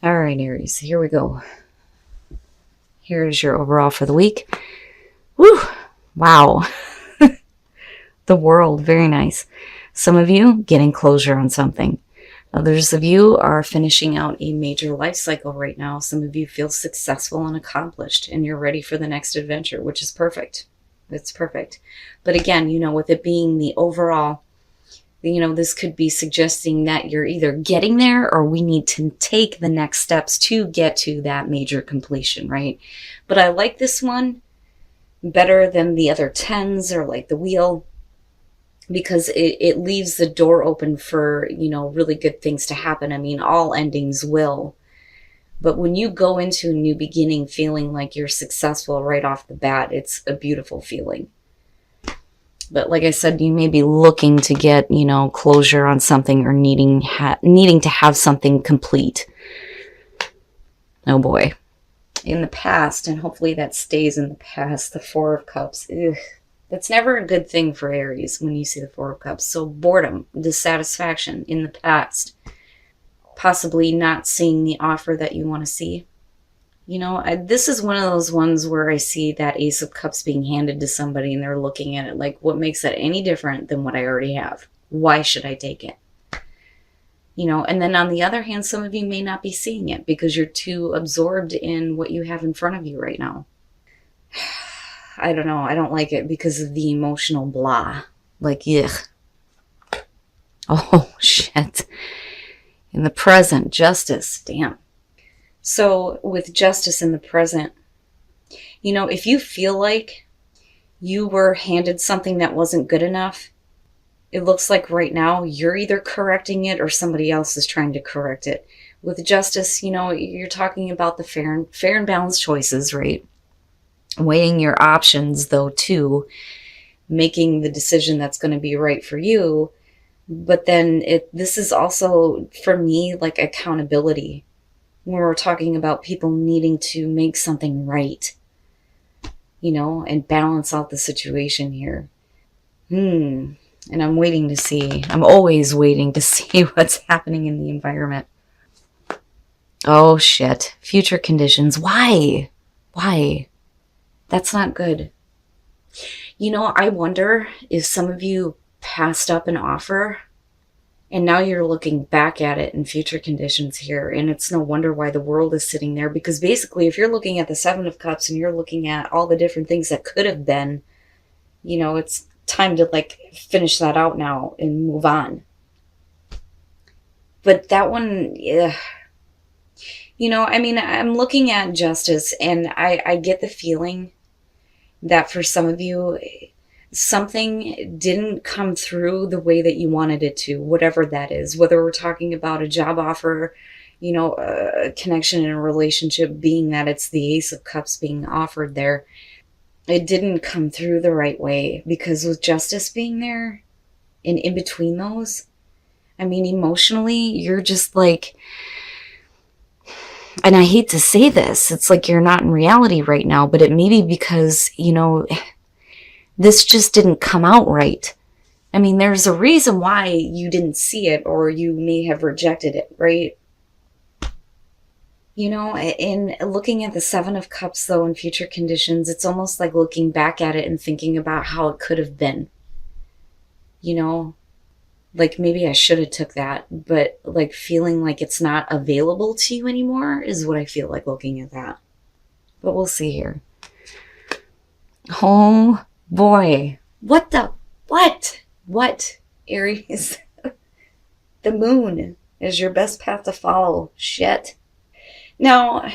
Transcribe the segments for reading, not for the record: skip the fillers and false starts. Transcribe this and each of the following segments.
All right, Aries, here we go. Here's your overall for the week. Woo! Wow. The world, very nice. Some of you getting closure on something. Others of you are finishing out a major life cycle right now. Some of you feel successful and accomplished, and you're ready for the next adventure, which is perfect. It's perfect. But again, with it being the overall, this could be suggesting that you're either getting there or we need to take the next steps to get to that major completion, right? But I like this one better than the other tens or like the wheel because it leaves the door open for, really good things to happen. I mean, all endings will. But when you go into a new beginning feeling like you're successful right off the bat, it's a beautiful feeling. But like I said, you may be looking to get, closure on something or needing to have something complete. Oh boy. In the past, and hopefully that stays in the past, the Four of Cups. Ugh. That's never a good thing for Aries when you see the Four of Cups. So boredom, dissatisfaction in the past. Possibly not seeing the offer that you want to see. This is one of those ones where I see that Ace of Cups being handed to somebody and they're looking at it like, what makes that any different than what I already have? Why should I take it? And then on the other hand, some of you may not be seeing it because you're too absorbed in what you have in front of you right now. I don't know. I don't like it because of the emotional blah. Like, yuck. Oh, shit. In the present, justice. Damn. So with justice in the present, if you feel like you were handed something that wasn't good enough, it looks like right now you're either correcting it or somebody else is trying to correct it. With justice, you're talking about the fair and balanced choices, right? Weighing your options, though, too, making the decision that's going to be right for you. But then this is also, for me, like accountability. When we're talking about people needing to make something right, and balance out the situation here. And I'm waiting to see. I'm always waiting to see what's happening in the environment. Oh, shit. Future conditions. Why? Why? That's not good. I wonder if some of you passed up an offer and now you're looking back at it in future conditions here. And it's no wonder why the world is sitting there. Because basically, if you're looking at the Seven of Cups and you're looking at all the different things that could have been, it's time to finish that out now and move on. But that one, yeah. I'm looking at justice and I get the feeling that for some of you, something didn't come through the way that you wanted it to, whatever that is, whether we're talking about a job offer, a connection in a relationship, being that it's the Ace of Cups being offered there. It didn't come through the right way because with justice being there and in between those, emotionally, you're just like, and I hate to say this, it's like you're not in reality right now, but it may be because, this just didn't come out right. There's a reason why you didn't see it or you may have rejected it, right? In looking at the Seven of Cups, though, in future conditions, it's almost like looking back at it and thinking about how it could have been. Like maybe I should have took that, but like feeling like it's not available to you anymore is what I feel like looking at that. But we'll see here. Oh boy. What? Aries? The moon is your best path to follow. Shit. Now,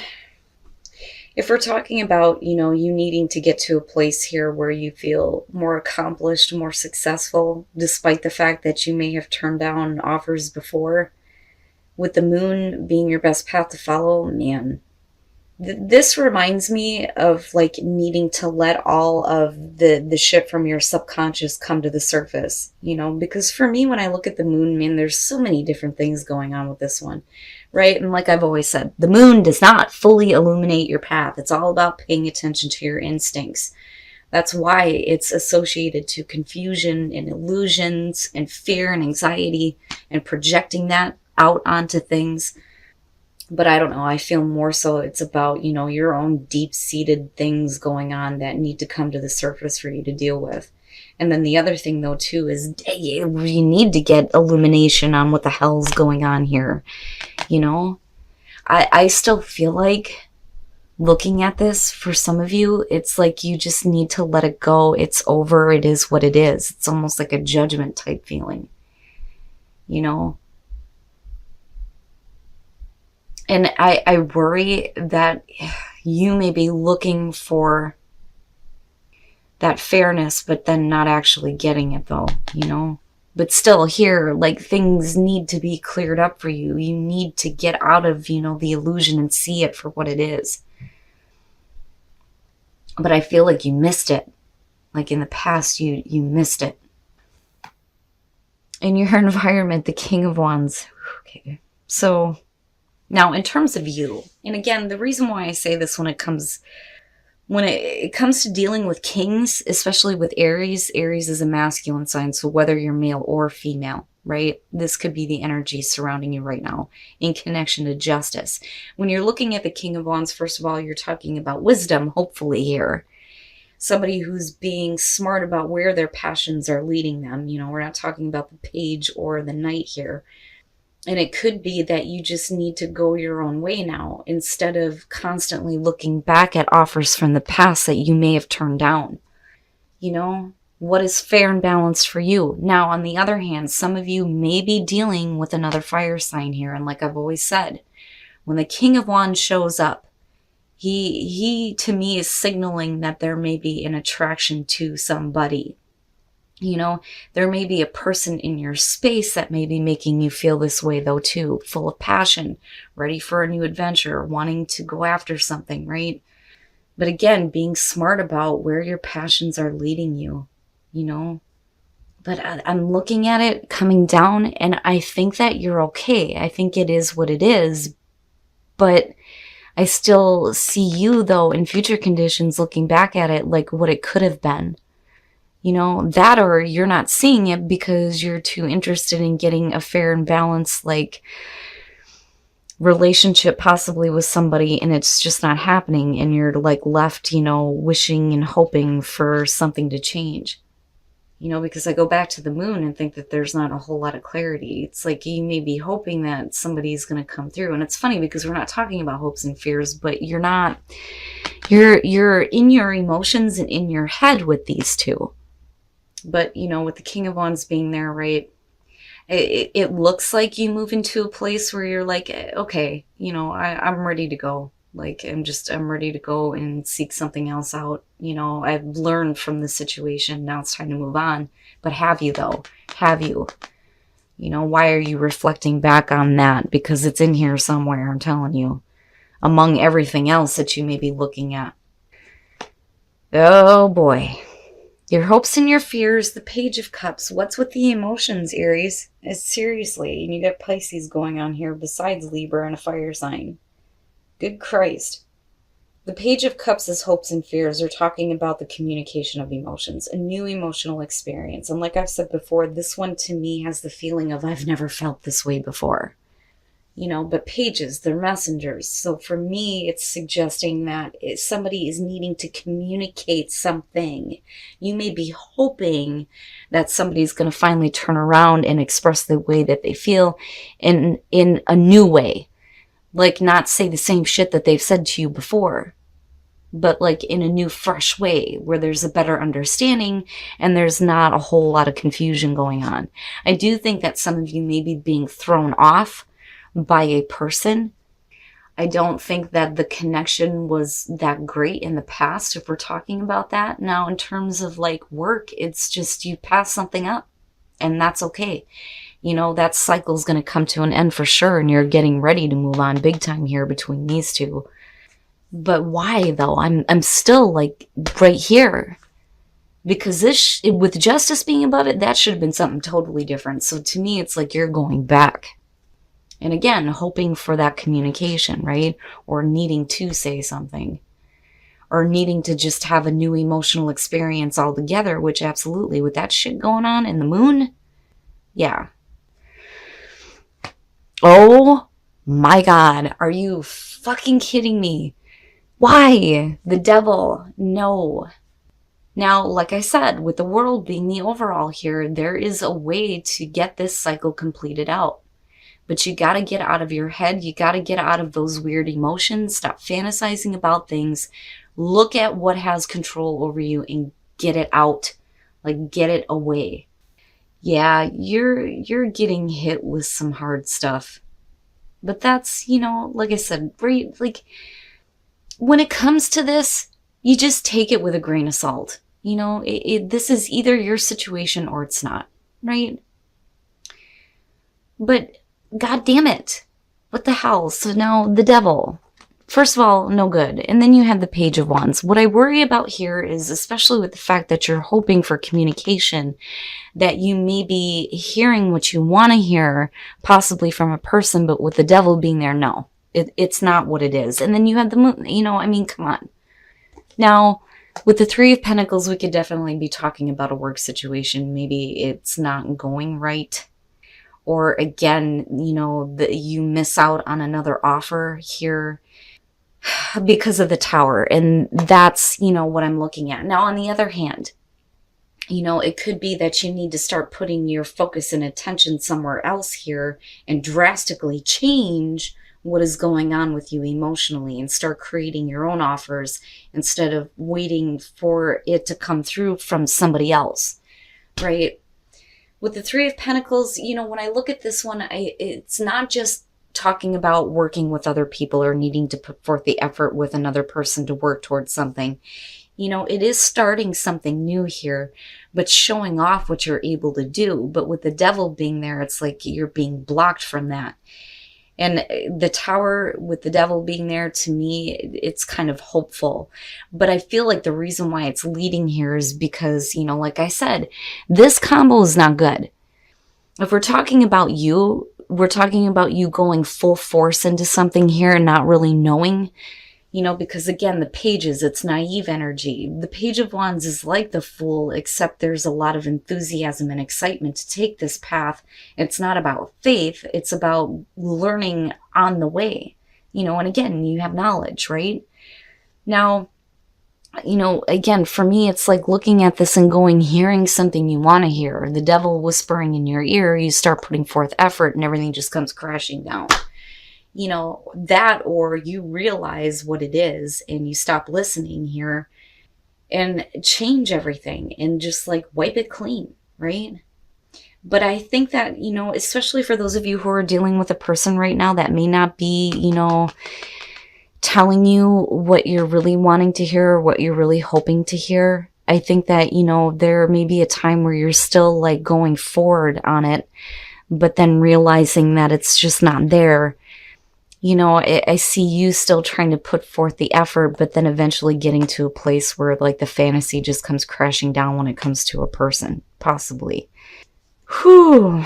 if we're talking about, you needing to get to a place here where you feel more accomplished, more successful, despite the fact that you may have turned down offers before, with the moon being your best path to follow, man, this reminds me of like needing to let all of the shit from your subconscious come to the surface, because for me, when I look at the moon, man, there's so many different things going on with this one, right? And like I've always said, the moon does not fully illuminate your path. It's all about paying attention to your instincts. That's why it's associated to confusion and illusions and fear and anxiety and projecting that out onto things. But I don't know. I feel more so it's about, your own deep-seated things going on that need to come to the surface for you to deal with. And then the other thing, though, too, is you need to get illumination on what the hell's going on here. I still feel like looking at this, for some of you, it's like you just need to let it go. It's over. It is what it is. It's almost like a judgment type feeling, you know? And I worry that you may be looking for that fairness, but then not actually getting it, though. But still, here, like, things need to be cleared up for you. You need to get out of, the illusion and see it for what it is. But I feel like you missed it. Like in the past, you missed it. In your environment, the King of Wands. Okay. So now in terms of you, and again, the reason why I say this when it comes to dealing with kings, especially with Aries is a masculine sign. So whether you're male or female, right? This could be the energy surrounding you right now in connection to justice. When you're looking at the King of Wands, first of all, you're talking about wisdom, hopefully here. Somebody who's being smart about where their passions are leading them. We're not talking about the Page or the Knight here. And it could be that you just need to go your own way now instead of constantly looking back at offers from the past that you may have turned down. What is fair and balanced for you? Now, on the other hand, some of you may be dealing with another fire sign here. And like I've always said, when the King of Wands shows up, he to me is signaling that there may be an attraction to somebody. There may be a person in your space that may be making you feel this way, though, too. Full of passion, ready for a new adventure, wanting to go after something, right? But again, being smart about where your passions are leading you, But I'm looking at it coming down, and I think that you're okay. I think it is what it is. But I still see you, though, in future conditions, looking back at it like what it could have been. That, or you're not seeing it because you're too interested in getting a fair and balanced, like, relationship possibly with somebody, and it's just not happening, and you're, like, left, wishing and hoping for something to change. Because I go back to the moon and think that there's not a whole lot of clarity. It's like you may be hoping that somebody's going to come through. And it's funny because we're not talking about hopes and fears, but you're in your emotions and in your head with these two. But, with the King of Wands being there, right, it looks like you move into a place where you're like, okay, I'm ready to go. Like, I'm ready to go and seek something else out. I've learned from the situation. Now it's time to move on. But have you, though? Have you? Why are you reflecting back on that? Because it's in here somewhere, I'm telling you. Among everything else that you may be looking at. Oh, boy. Your hopes and your fears, the Page of Cups. What's with the emotions, Aries? Seriously. And you got Pisces going on here besides Libra and a fire sign. Good Christ. The Page of Cups is hopes and fears. They're talking about the communication of emotions, a new emotional experience. And like I've said before, this one to me has the feeling of I've never felt this way before. But pages, they're messengers. So for me, it's suggesting that somebody is needing to communicate something. You may be hoping that somebody's going to finally turn around and express the way that they feel in a new way. Like, not say the same shit that they've said to you before, but like in a new, fresh way where there's a better understanding and there's not a whole lot of confusion going on. I do think that some of you may be being thrown off by a person. I don't think that the connection was that great in the past, if we're talking about that. Now, in terms of like work, it's just you pass something up, and that's okay. That cycle's going to come to an end for sure, and you're getting ready to move on big time here between these two. But why, though? I'm still, like, right here. Because with justice being above it, that should have been something totally different. So to me, it's like you're going back. And again, hoping for that communication, right? Or needing to say something. Or needing to just have a new emotional experience altogether, which absolutely, with that shit going on in the moon, yeah. Oh My God, are you fucking kidding me? Why? The devil. No. Now, like I said, with the world being the overall here, there is a way to get this cycle completed out. But you got to get out of your head. You got to get out of those weird emotions. Stop fantasizing about things. Look at what has control over you and get it out. Like, get it away. Yeah, you're getting hit with some hard stuff. But that's, like I said, right, like when it comes to this, you just take it with a grain of salt. This is either your situation or it's not, right? But God damn it. What the hell? So now the devil. First of all, no good. And then you have the Page of Wands. What I worry about here is, especially with the fact that you're hoping for communication, that you may be hearing what you want to hear, possibly from a person, but with the devil being there, no. It's not what it is. And then you have the moon, come on. Now, with the Three of Pentacles, we could definitely be talking about a work situation. Maybe it's not going right. Or again, you miss out on another offer here because of the Tower. And that's, what I'm looking at. Now, on the other hand, it could be that you need to start putting your focus and attention somewhere else here and drastically change what is going on with you emotionally and start creating your own offers instead of waiting for it to come through from somebody else, right? With the Three of Pentacles, when I look at this one, it's not just talking about working with other people or needing to put forth the effort with another person to work towards something. It is starting something new here, but showing off what you're able to do. But with the devil being there, it's like you're being blocked from that. And the Tower with the devil being there, to me, it's kind of hopeful. But I feel like the reason why it's leading here is because, like I said, this combo is not good. If we're talking about you, we're talking about you going full force into something here and not really knowing, because again, the Pages, it's naive energy. The Page of Wands is like the Fool, except there's a lot of enthusiasm and excitement to take this path. It's not about faith. It's about learning on the way, and again, you have knowledge, right? Now, again, for me, it's like looking at this and hearing something you want to hear. The devil whispering in your ear, you start putting forth effort and everything just comes crashing down. That, or you realize what it is and you stop listening here and change everything and just like wipe it clean, right? But I think that, especially for those of you who are dealing with a person right now that may not be, telling you what you're really wanting to hear or what you're really hoping to hear. I think that, there may be a time where you're still like going forward on it, but then realizing that it's just not there. I see you still trying to put forth the effort, but then eventually getting to a place where like the fantasy just comes crashing down when it comes to a person, possibly. Whew.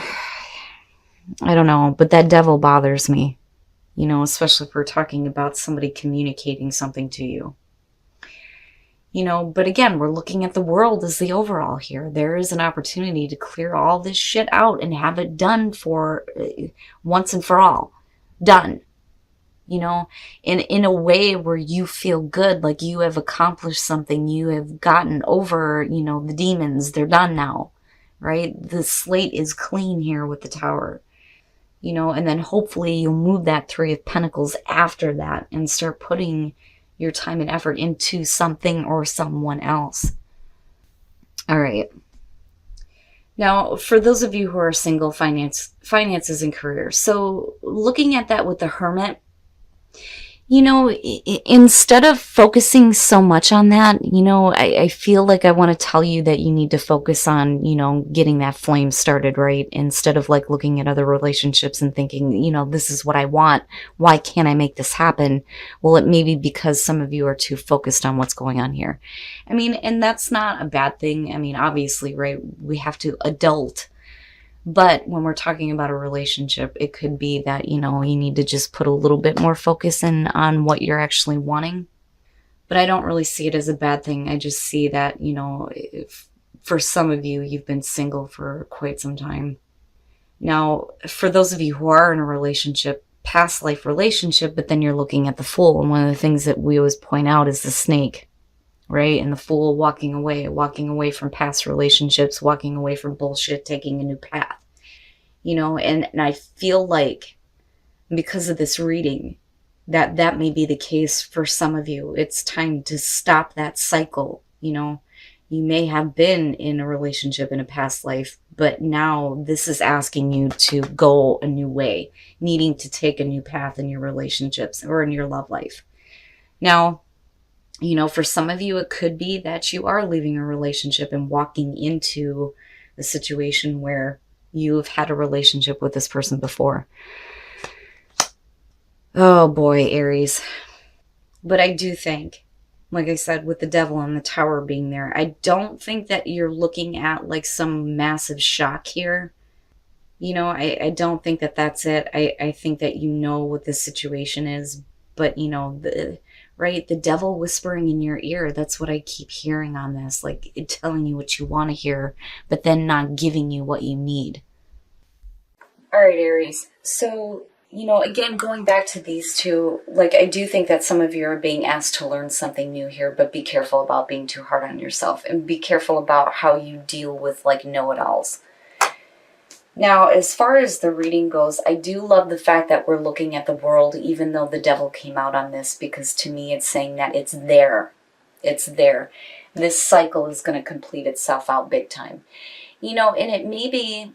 I don't know, but that devil bothers me, especially if we're talking about somebody communicating something to you. But again, we're looking at the world as the overall here. There is an opportunity to clear all this shit out and have it done for once and for all. Done. In a way where you feel good, like you have accomplished something, you have gotten over, the demons, they're done now, right? The slate is clean here with the Tower, and then hopefully you'll move that Three of Pentacles after that and start putting your time and effort into something or someone else. All right. Now, for those of you who are single, finances and career. So looking at that with the Hermit, instead of focusing so much on that, I feel like I want to tell you that you need to focus on, getting that flame started, right? Instead of like looking at other relationships and thinking, this is what I want. Why can't I make this happen? Well, it may be because some of you are too focused on what's going on here. And that's not a bad thing. Obviously, right? We have to adult. But when we're talking about a relationship, it could be that, you need to just put a little bit more focus in on what you're actually wanting. But I don't really see it as a bad thing. I just see that, if for some of you, you've been single for quite some time. Now, for those of you who are in a relationship, past life relationship, but then you're looking at the Fool. And one of the things that we always point out is the snake, right? And the Fool walking away from past relationships, walking away from bullshit, taking a new path, and I feel like because of this reading, that may be the case for some of you. It's time to stop that cycle. You may have been in a relationship in a past life, but now this is asking you to go a new way, needing to take a new path in your relationships or in your love life. Now, for some of you, it could be that you are leaving a relationship and walking into a situation where you've had a relationship with this person before. Oh boy, Aries. But I do think, like I said, with the Devil and the Tower being there, I don't think that you're looking at like some massive shock here. I don't think that that's it. I think that what the situation is, but the devil whispering in your ear, that's what I keep hearing on this, like it telling you what you want to hear, but then not giving you what you need. All right, Aries. So, again, going back to these two, like I do think that some of you are being asked to learn something new here, but be careful about being too hard on yourself and be careful about how you deal with like know-it-alls. Now, as far as the reading goes, I do love the fact that we're looking at the world, even though the devil came out on this, because to me it's saying that it's there. It's there. This cycle is going to complete itself out big time. And it may be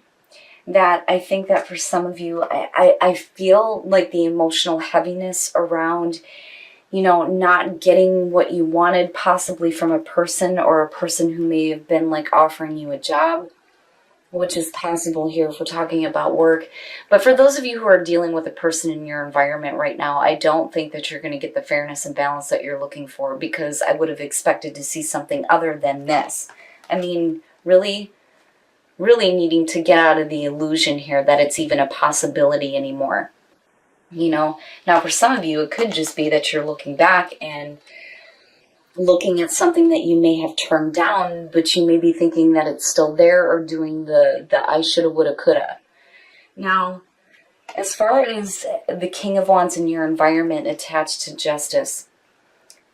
that I think that for some of you, I feel like the emotional heaviness around, not getting what you wanted possibly from a person, or a person who may have been like offering you a job, which is possible here if we're talking about work. But for those of you who are dealing with a person in your environment right now, I don't think that you're going to get the fairness and balance that you're looking for, because I would have expected to see something other than this. I mean, really needing to get out of the illusion here that it's even a possibility anymore. Now for some of you, it could just be that you're looking back and looking at something that you may have turned down, but you may be thinking that it's still there, or doing the I shoulda, woulda, coulda. Now, as far as the King of Wands in your environment attached to Justice,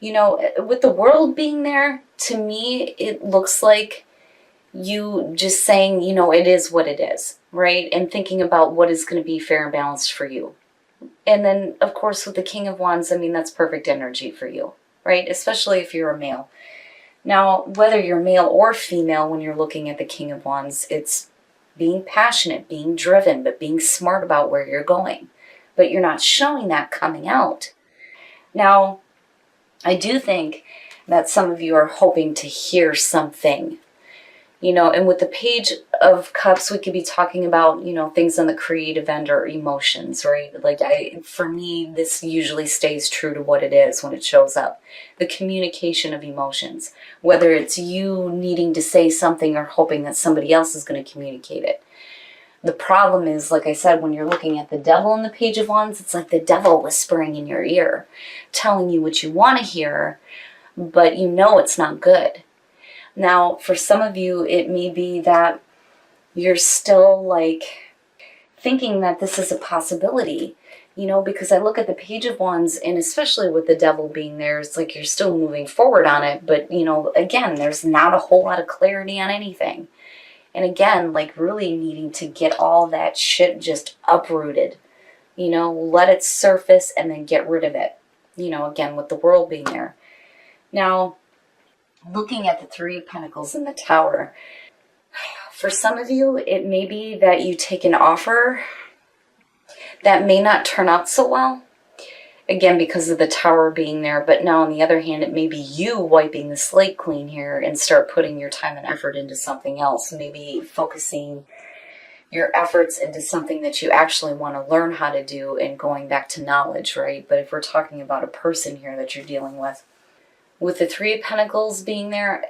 with the World being there, to me, it looks like you just saying, it is what it is, right? And thinking about what is going to be fair and balanced for you. And then, of course, with the King of Wands, I mean, that's perfect energy for you, right? Especially if you're a male. Now, whether you're male or female, when you're looking at the King of Wands, it's being passionate, being driven, but being smart about where you're going. But you're not showing that coming out. Now, I do think that some of you are hoping to hear something. And with the Page of Cups, we could be talking about, things on the creative end or emotions, right? Like for me, this usually stays true to what it is when it shows up. The communication of emotions, whether it's you needing to say something or hoping that somebody else is going to communicate it. The problem is, like I said, when you're looking at the Devil and the Page of Wands, it's like the devil whispering in your ear, telling you what you want to hear, but it's not good. Now, for some of you, it may be that you're still like thinking that this is a possibility, because I look at the Page of Wands, and especially with the devil being there, it's like you're still moving forward on it. But, again, there's not a whole lot of clarity on anything. And again, like really needing to get all that shit just uprooted, let it surface and then get rid of it, again, with the World being there. Now, looking at the Three of Pentacles in the Tower, for some of you, it may be that you take an offer that may not turn out so well, again, because of the Tower being there. But now, on the other hand, it may be you wiping the slate clean here and start putting your time and effort into something else, maybe focusing your efforts into something that you actually want to learn how to do and going back to knowledge, right? But if we're talking about a person here that you're dealing with the Three of Pentacles being there,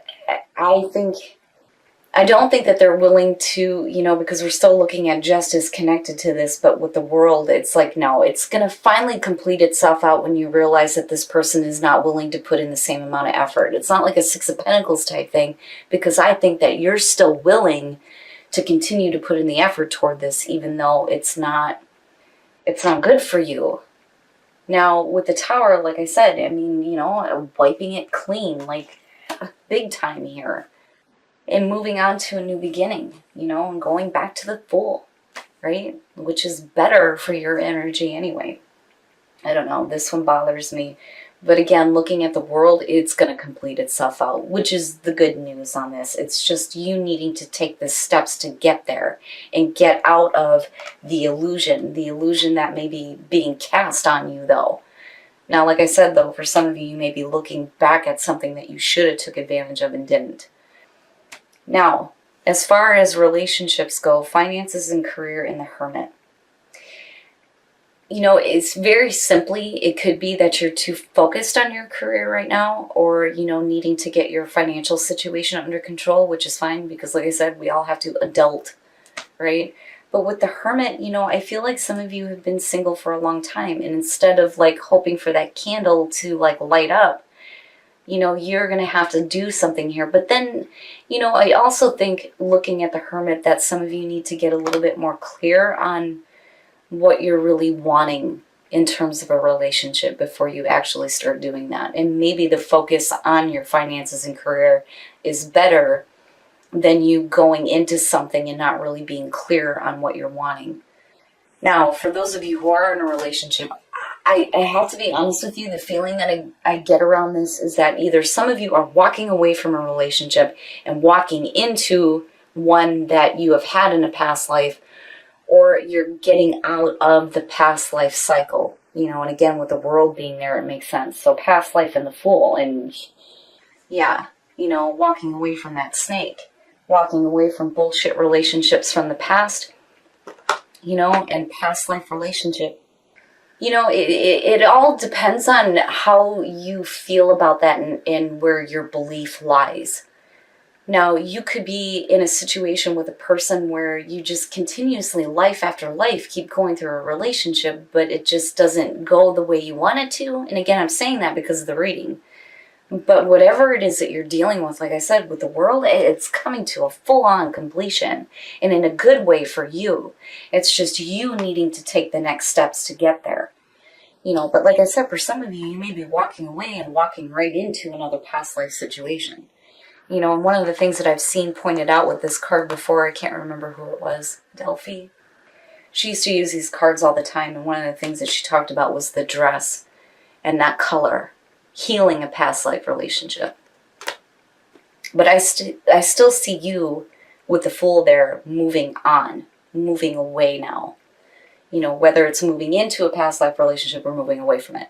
I don't think that they're willing to, because we're still looking at justice connected to this, but with the World, it's like, no, it's going to finally complete itself out when you realize that this person is not willing to put in the same amount of effort. It's not like a Six of Pentacles type thing, because I think that you're still willing to continue to put in the effort toward this, even though it's not It's not good for you. Now, with the Tower, like I said, I mean, wiping it clean, like big time here, and moving on to a new beginning, and going back to the Fool, right? Which is better for your energy anyway. I don't know, this one bothers me. But again, looking at the world, it's going to complete itself out, which is the good news on this. It's just you needing to take the steps to get there and get out of the illusion that may be being cast on you, though. Now, like I said, though, for some of you, you may be looking back at something that you should have took advantage of and didn't. Now, as far as relationships go, finances and career in the Hermit. It's very simply, it could be that you're too focused on your career right now, or, needing to get your financial situation under control, which is fine because, like I said, we all have to adult, right? But with the Hermit, I feel like some of you have been single for a long time, and instead of like hoping for that candle to like light up, you're going to have to do something here. But then, I also think, looking at the Hermit, that some of you need to get a little bit more clear on what you're really wanting in terms of a relationship before you actually start doing that. And maybe the focus on your finances and career is better than you going into something and not really being clear on what you're wanting. Now, for those of you who are in a relationship, I have to be honest with you, the feeling that I get around this is that either some of you are walking away from a relationship and walking into one that you have had in a past life, or you're getting out of the past life cycle, and again, with the world being there, it makes sense. So past life and the Fool, and yeah, walking away from that snake, walking away from bullshit relationships from the past, and past life relationship. It all depends on how you feel about that and where your belief lies. Now, you could be in a situation with a person where you just continuously, life after life, keep going through a relationship, but it just doesn't go the way you want it to. And again, I'm saying that because of the reading. But whatever it is that you're dealing with, like I said, with the world, it's coming to a full-on completion, and in a good way for you. It's just you needing to take the next steps to get there. But like I said, for some of you, you may be walking away and walking right into another past life situation. And one of the things that I've seen pointed out with this card before, I can't remember who it was, Delphi. She used to use these cards all the time, and one of the things that she talked about was the dress and that color, healing a past life relationship. But I still see you with the Fool there moving on, moving away now. Whether it's moving into a past life relationship or moving away from it.